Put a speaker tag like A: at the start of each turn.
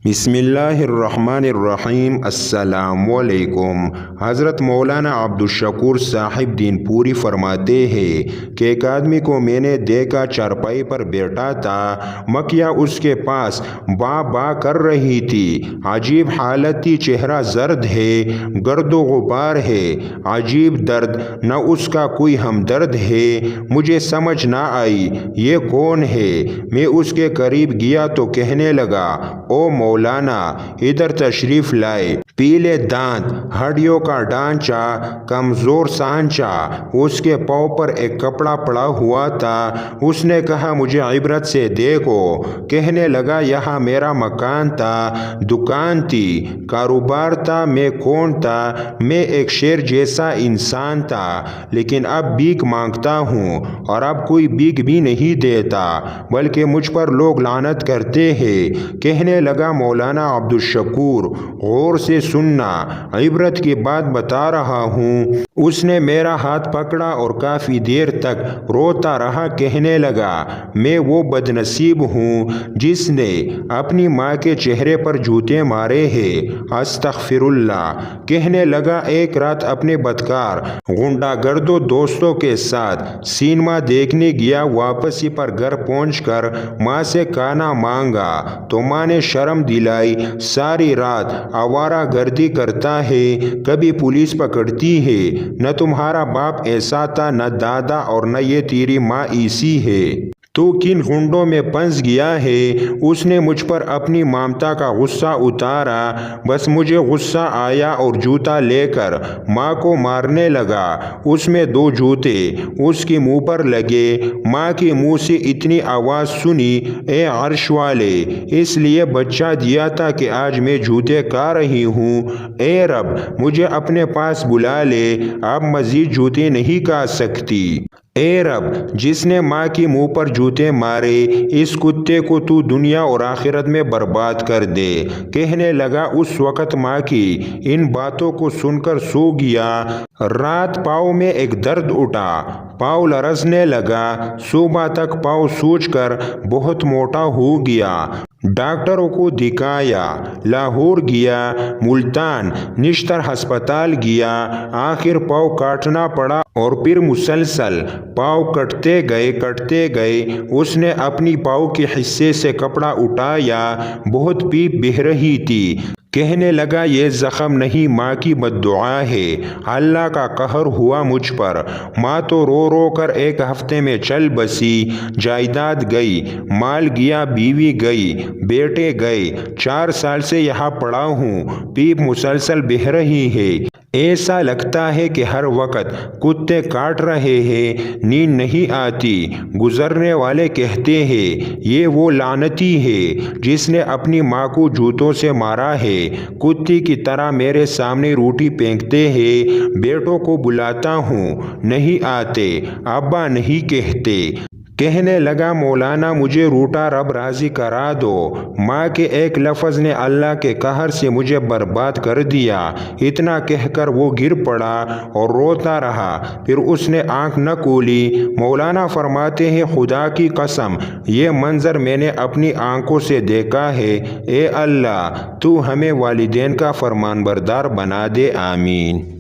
A: بسم اللہ الرحمن الرحیم۔ السلام علیکم۔ حضرت مولانا عبدالشکور صاحب دین پوری فرماتے ہیں کہ ایک آدمی کو میں نے دیکھا چارپائی پر بیٹھا تھا، مکھیاں اس کے پاس با کر رہی تھی۔ عجیب حالت تھی، چہرہ زرد ہے، گرد و غبار ہے، عجیب درد، نہ اس کا کوئی ہمدرد ہے۔ مجھے سمجھ نہ آئی یہ کون ہے۔ میں اس کے قریب گیا تو کہنے لگا، او مولانا ادھر تشریف لائے۔ پیلے دانت، ہڈیوں کا ڈھانچہ کمزور سانچہ، اس کے پاؤں پر ایک کپڑا پڑا ہوا تھا۔ اس نے کہا، مجھے عبرت سے دیکھو۔ کہنے لگا، یہاں میرا مکان تھا، دکان تھی، کاروبار تھا۔ میں کون تھا؟ میں ایک شیر جیسا انسان تھا، لیکن اب بھیک مانگتا ہوں، اور اب کوئی بھیک بھی نہیں دیتا، بلکہ مجھ پر لوگ لعنت کرتے ہیں۔ کہنے لگا، مولانا عبدالشکور غور سے سننا، عبرت کی بات بتا رہا ہوں۔ اس نے میرا ہاتھ پکڑا اور کافی دیر تک روتا رہا۔ کہنے لگا، میں وہ بدنصیب ہوں جس نے اپنی ماں کے چہرے پر جوتے مارے ہیں۔ استغفر اللہ۔ کہنے لگا، ایک رات اپنے بدکار غنڈہ گردوں دوستوں کے ساتھ سینما دیکھنے گیا۔ واپسی پر گھر پہنچ کر ماں سے کھانا مانگا تو ماں نے شرم دلائی۔ ساری رات آوارہ گردی کرتا ہے، کبھی پولیس پکڑتی ہے۔ نہ تمہارا باپ ایسا تھا، نہ دادا، اور نہ یہ تیری ماں ایسی ہے۔ تو کن غنڈوں میں پھنس گیا ہے؟ اس نے مجھ پر اپنی ممتا کا غصہ اتارا۔ بس مجھے غصہ آیا اور جوتا لے کر ماں کو مارنے لگا۔ اس میں 2 جوتے اس کے منہ پر لگے۔ ماں کے منہ سے اتنی آواز سنی، اے عرش والے، اس لیے بچہ دیا تھا کہ آج میں جوتے کھا رہی ہوں۔ اے رب، مجھے اپنے پاس بلا لے، اب مزید جوتے نہیں کھا سکتی۔ اے رب، جس نے ماں کے منہ پر جوتے مارے، اس کتے کو تو دنیا اور آخرت میں برباد کر دے۔ کہنے لگا، اس وقت ماں کی ان باتوں کو سن کر سو گیا۔ رات پاؤں میں ایک درد اٹھا، پاؤں لرزنے لگا۔ صبح تک پاؤں سوج کر بہت موٹا ہو گیا۔ ڈاکٹروں کو دکھایا، لاہور گیا، ملتان، نشتر ہسپتال گیا۔ آخر پاؤں کاٹنا پڑا اور پھر مسلسل پاؤں کٹتے گئے۔ اس نے اپنی پاؤں کے حصے سے کپڑا اٹھایا، بہت پیپ بہہ رہی تھی۔ کہنے لگا، یہ زخم نہیں، ماں کی بددعا ہے، اللہ کا قہر ہوا مجھ پر۔ ماں تو رو رو کر ایک ہفتے میں چل بسی۔ جائیداد گئی، مال گیا، بیوی گئی، بیٹے گئے۔ 4 سال سے یہاں پڑا ہوں، پیپ مسلسل بہہ رہی ہے۔ ایسا لگتا ہے کہ ہر وقت کتے کاٹ رہے ہیں، نیند نہیں آتی۔ گزرنے والے کہتے ہیں، یہ وہ لعنتی ہے جس نے اپنی ماں کو جوتوں سے مارا ہے۔ کتے کی طرح میرے سامنے روٹی پھینکتے ہیں، بیٹوں کو بلاتا ہوں، نہیں آتے، ابا نہیں کہتے۔ کہنے لگا، مولانا مجھے روٹا رب راضی کرا دو۔ ماں کے ایک لفظ نے اللہ کے قہر سے مجھے برباد کر دیا۔ اتنا کہہ کر وہ گر پڑا اور روتا رہا۔ پھر اس نے آنکھ نہ کھولی۔ مولانا فرماتے ہیں، خدا کی قسم، یہ منظر میں نے اپنی آنکھوں سے دیکھا ہے۔ اے اللہ، تو ہمیں والدین کا فرمان بردار بنا دے، آمین۔